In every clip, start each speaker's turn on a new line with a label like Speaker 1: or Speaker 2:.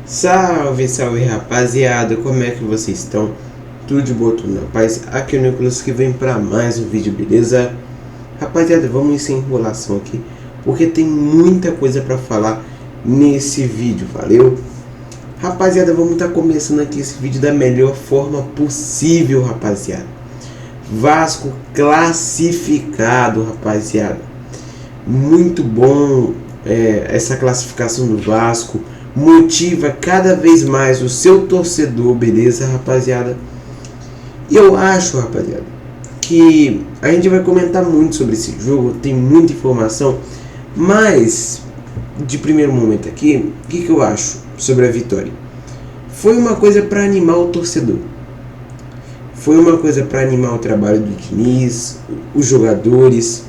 Speaker 1: Salve, salve rapaziada, como é que vocês estão? Tudo de boa, tudo na paz? Aqui é o Nicolas que vem para mais um vídeo, beleza? Rapaziada, vamos sem enrolação aqui, porque tem muita coisa para falar nesse vídeo, valeu? Rapaziada, vamos estar começando aqui esse vídeo da melhor forma possível, rapaziada. Vasco classificado, rapaziada. Muito bom essa classificação do Vasco. Motiva cada vez mais o seu torcedor, beleza, rapaziada? E eu acho, rapaziada, que a gente vai comentar muito sobre esse jogo, tem muita informação, mas de primeiro momento aqui, o que eu acho sobre a vitória? Foi uma coisa para animar o torcedor. Foi uma coisa para animar o trabalho do Diniz, os jogadores,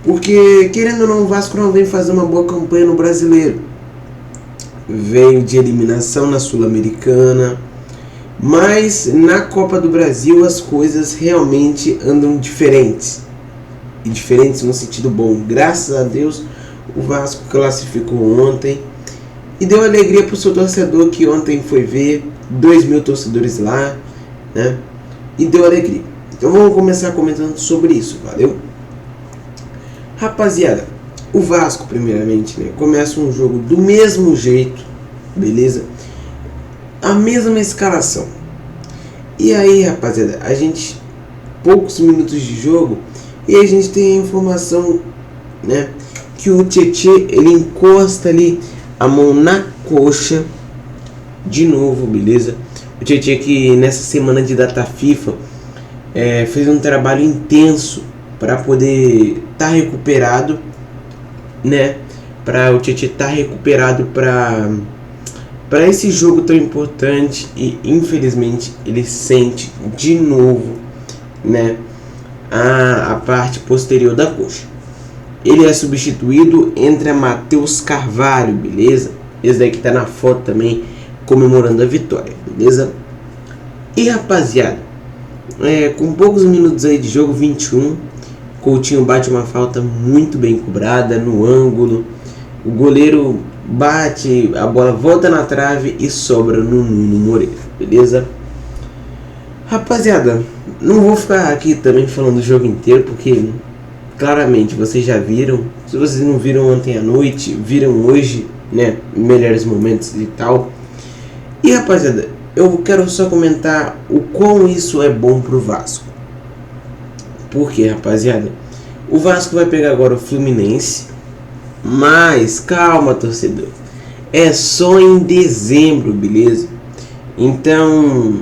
Speaker 1: porque querendo ou não, o Vasco não vem fazer uma boa campanha no Brasileiro. Veio de eliminação na Sul-Americana, mas na Copa do Brasil as coisas realmente andam diferentes, e diferentes no sentido bom. Graças a Deus o Vasco classificou ontem e deu alegria para o seu torcedor, que ontem foi ver 2.000 torcedores lá, né? E deu alegria. Então vamos começar comentando sobre isso, valeu? Rapaziada, o Vasco, primeiramente, né, começa um jogo do mesmo jeito, beleza? A mesma escalação. E aí, rapaziada, a gente, poucos minutos de jogo, e a gente tem a informação, né, que o Tietê, ele encosta ali a mão na coxa, de novo, beleza? O Tietê, que nessa semana de data FIFA, fez um trabalho intenso para poder estar recuperado, né? Para o Tietê estar recuperado para esse jogo tão importante, e infelizmente ele sente de novo, né, a parte posterior da coxa. Ele é substituído, entra Matheus Carvalho, beleza? Esse daí que tá na foto também comemorando a vitória, beleza? E rapaziada, com poucos minutos aí de jogo, 21, Coutinho bate uma falta muito bem cobrada no ângulo. O goleiro bate, a bola volta na trave e sobra no Nuno Moreira, beleza? Rapaziada, não vou ficar aqui também falando do jogo inteiro, porque claramente vocês já viram. Se vocês não viram ontem à noite, viram hoje, né, melhores momentos e tal. E rapaziada, eu quero só comentar o quão isso é bom pro Vasco. Porque, rapaziada, o Vasco vai pegar agora o Fluminense, mas calma, torcedor, é só em dezembro, beleza? Então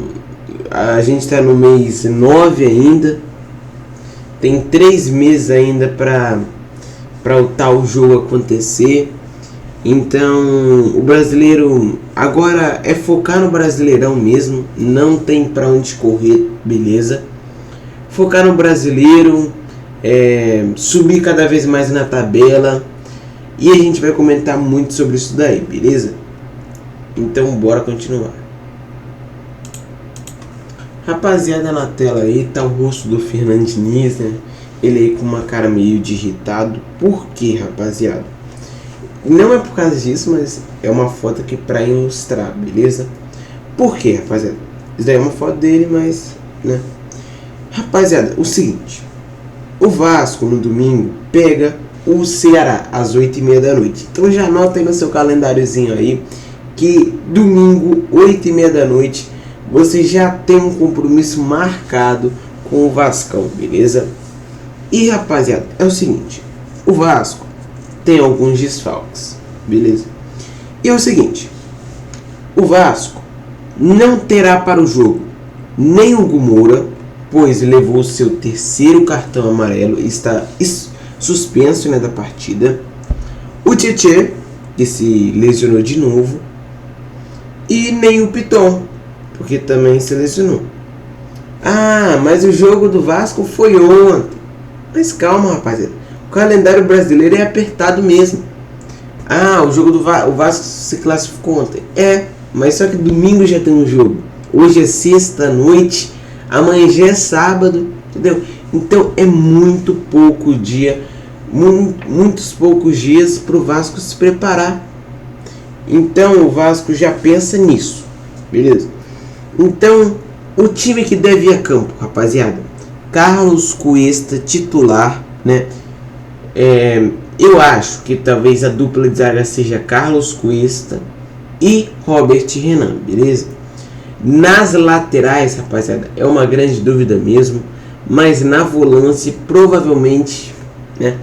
Speaker 1: a gente está no mês 9 ainda, tem 3 meses ainda para o tal jogo acontecer. Então o brasileiro agora é focar no Brasileirão mesmo, não tem para onde correr, beleza? Focar no brasileiro, subir cada vez mais na tabela, e a gente vai comentar muito sobre isso daí, beleza? Então bora continuar. Rapaziada, na tela aí tá o rosto do Fernando Diniz, né? Ele aí com uma cara meio de irritado. Por quê, rapaziada? Não é por causa disso, mas é uma foto aqui pra ilustrar, beleza? Por quê, rapaziada? Isso daí é uma foto dele, mas, né? Rapaziada, o seguinte, o Vasco no domingo pega o Ceará às 8h30 da noite. Então já anota aí no seu calendáriozinho aí que domingo, 8h30 da noite, você já tem um compromisso marcado com o Vascão, beleza? E rapaziada, é o seguinte, o Vasco tem alguns desfalques, beleza? E é o seguinte, o Vasco não terá para o jogo nem o Hugo Moura, pois levou seu terceiro cartão amarelo e está suspenso, né, da partida. O Tietê, que se lesionou de novo, e nem o Piton, porque também se lesionou. Ah, mas o jogo do Vasco foi ontem. Mas calma, rapaziada, o calendário brasileiro é apertado mesmo. Ah, o jogo do o Vasco se classificou ontem. Mas só que domingo já tem um jogo. Hoje é sexta noite, amanhã já é sábado, entendeu? Então é muito pouco dia, muitos poucos dias para o Vasco se preparar. Então o Vasco já pensa nisso, beleza? Então o time que deve ir a campo, rapaziada: Carlos Cuesta titular, né? Eu acho que talvez a dupla de zaga seja Carlos Cuesta e Robert Renan, beleza? Nas laterais, rapaziada, é uma grande dúvida mesmo, mas na volância provavelmente, né,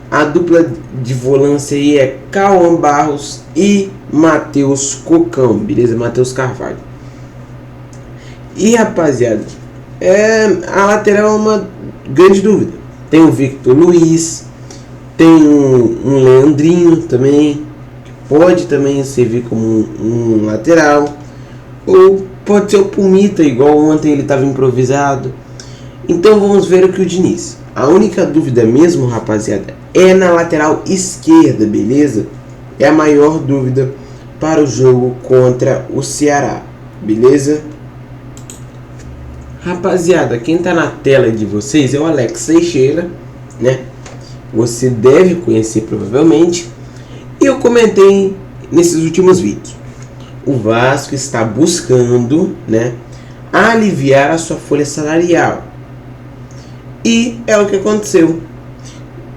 Speaker 1: a dupla de volância aí é Cauã Barros e Matheus Cocão, beleza? Matheus Carvalho. E rapaziada, a lateral é uma grande dúvida. Tem o Victor Luiz, tem um Leandrinho também, que pode também servir como um lateral, ou pode ser o Pumita, igual ontem ele estava improvisado. Então vamos ver o que o Diniz. A única dúvida mesmo, rapaziada, é na lateral esquerda, beleza? É a maior dúvida para o jogo contra o Ceará, beleza? Rapaziada, quem tá na tela de vocês é o Alex Teixeira, né? Você deve conhecer provavelmente. E eu comentei nesses últimos vídeos: o Vasco está buscando, né, aliviar a sua folha salarial. E é o que aconteceu.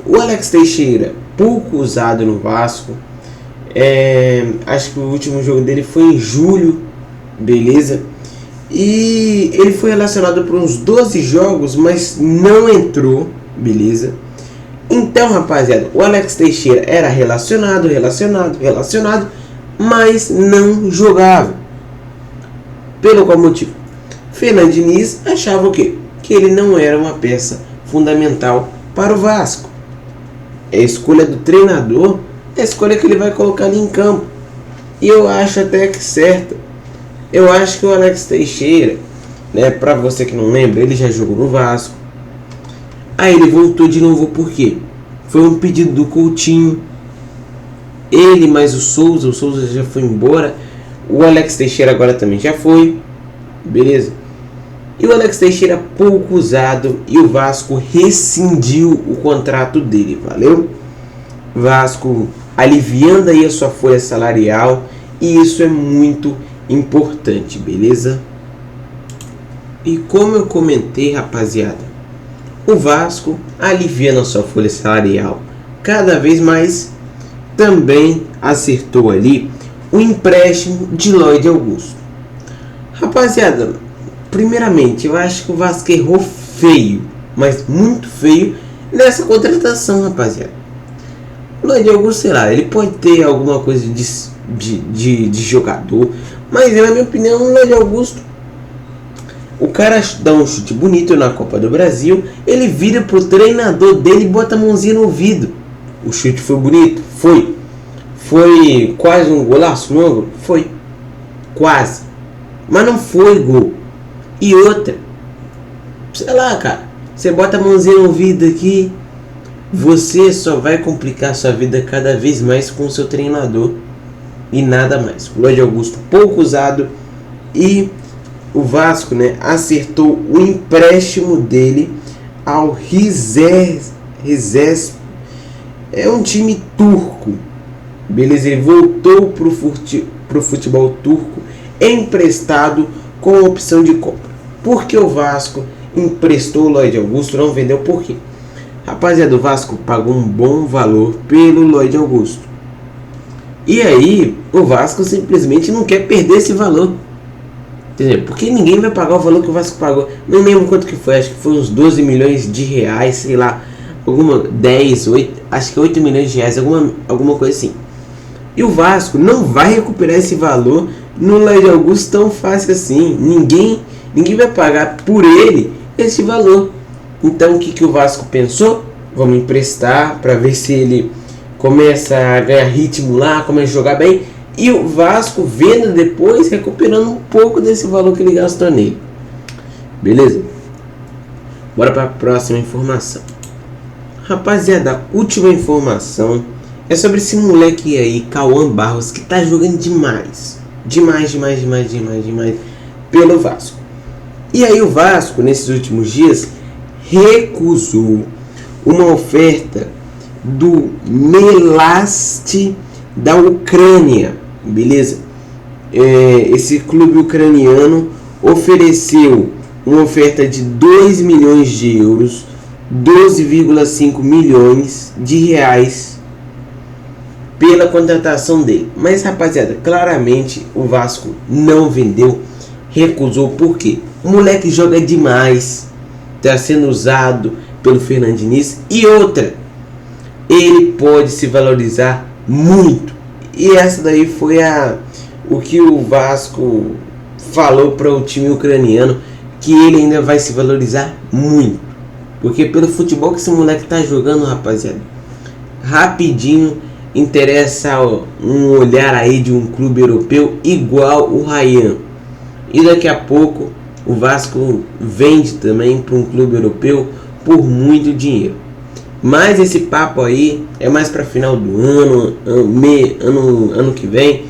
Speaker 1: O Alex Teixeira, pouco usado no Vasco, acho que o último jogo dele foi em julho, beleza? E ele foi relacionado por uns 12 jogos, mas não entrou, beleza? Então, rapaziada, o Alex Teixeira era relacionado, mas não jogava. Pelo qual motivo? Fernando Diniz achava o quê? Que ele não era uma peça fundamental para o Vasco. A escolha do treinador é a escolha que ele vai colocar ali em campo. E eu acho até que certa. Eu acho que o Alex Teixeira, né, para você que não lembra, ele já jogou no Vasco. Aí ele voltou de novo, por quê? Foi um pedido do Coutinho. Ele mais o Souza já foi embora. O Alex Teixeira agora também já foi, beleza? E o Alex Teixeira pouco usado, e o Vasco rescindiu o contrato dele, valeu? Vasco aliviando aí a sua folha salarial, e isso é muito importante, beleza? E como eu comentei, rapaziada, o Vasco aliviando a sua folha salarial cada vez mais, também acertou ali o empréstimo de Lloyd Augusto. Rapaziada, primeiramente, eu acho que o Vasco errou feio, mas muito feio, nessa contratação, rapaziada. O Lloyd Augusto, sei lá, ele pode ter alguma coisa de jogador, mas na minha opinião, o Lloyd Augusto, o cara dá um chute bonito na Copa do Brasil, ele vira pro treinador dele e bota a mãozinha no ouvido. O chute foi bonito? Foi quase um golaço no ângulo? Foi. Quase. Mas não foi gol. E outra, sei lá, cara, você bota a mãozinha no ouvido aqui, você só vai complicar sua vida cada vez mais com o seu treinador e nada mais. O Lloyd Augusto pouco usado, e o Vasco, né, acertou o empréstimo dele ao Rizes. É um time turco, beleza? Ele voltou pro futebol turco emprestado com opção de compra. Por que o Vasco emprestou o Lloyd Augusto, não vendeu? Por quê? Rapaziada, o Vasco pagou um bom valor pelo Lloyd Augusto. E aí, o Vasco simplesmente não quer perder esse valor. Entendeu? Porque ninguém vai pagar o valor que o Vasco pagou. Não lembro quanto que foi, acho que foi uns 12 milhões de reais, sei lá. Acho que 8 milhões de reais, alguma coisa assim. E o Vasco não vai recuperar esse valor no Lloyd Augusto tão fácil assim. Ninguém vai pagar por ele esse valor. Então o que o Vasco pensou? Vamos emprestar para ver se ele começa a ganhar ritmo lá, começa a jogar bem. E o Vasco vendo depois, recuperando um pouco desse valor que ele gastou nele. Beleza? Bora para a próxima informação. Rapaziada, a última informação é sobre esse moleque aí, Cauã Barros, que tá jogando demais pelo Vasco. E aí o Vasco, nesses últimos dias, recusou uma oferta do Melast da Ucrânia, beleza? Esse clube ucraniano ofereceu uma oferta de 2 milhões de euros, 12,5 milhões de reais pela contratação dele. Mas rapaziada, claramente o Vasco não vendeu, recusou. Por quê? O moleque joga demais, está sendo usado pelo Fernando Diniz. E outra, ele pode se valorizar muito. E essa daí foi o que o Vasco falou para o time ucraniano, que ele ainda vai se valorizar muito. Porque pelo futebol que esse moleque tá jogando, rapaziada, rapidinho interessa um olhar aí de um clube europeu igual o Ryan. E daqui a pouco o Vasco vende também para um clube europeu por muito dinheiro. Mas esse papo aí é mais para final do ano que vem.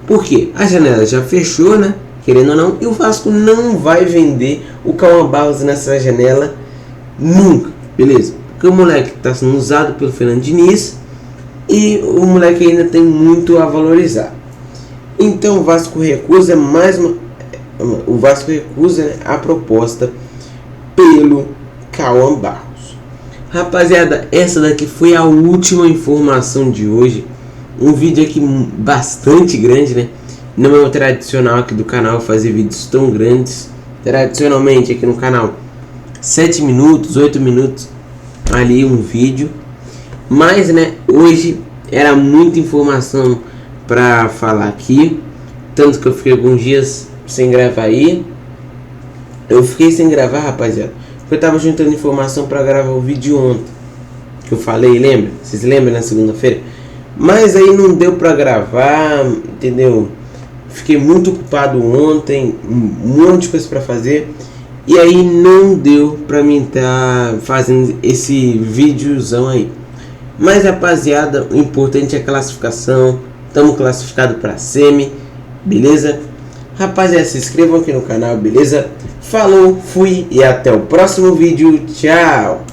Speaker 1: Porque a janela já fechou, né? Querendo ou não, e o Vasco não vai vender o Cauã Barros nessa janela nunca, beleza? Porque o moleque está sendo usado pelo Fernando Diniz e o moleque ainda tem muito a valorizar. Então o Vasco recusa a proposta pelo Cauã Barros. Rapaziada, essa daqui foi a última informação de hoje. Um vídeo aqui bastante grande, né? Não é o tradicional aqui do canal fazer vídeos tão grandes. Tradicionalmente aqui no canal 7 minutos, 8 minutos ali um vídeo. Mas né, hoje era muita informação para falar aqui. Tanto que eu fiquei alguns dias sem gravar aí. Eu fiquei sem gravar, rapaziada, porque eu tava juntando informação para gravar o vídeo ontem que eu falei, lembra? Vocês lembram na segunda-feira? Mas aí não deu para gravar, entendeu? Fiquei muito ocupado ontem, um monte de coisa para fazer, e aí não deu para mim estar fazendo esse videozão aí. Mas rapaziada, o importante é a classificação. Estamos classificados para semi, beleza? Rapaziada, se inscrevam aqui no canal, beleza? Falou, fui e até o próximo vídeo. Tchau!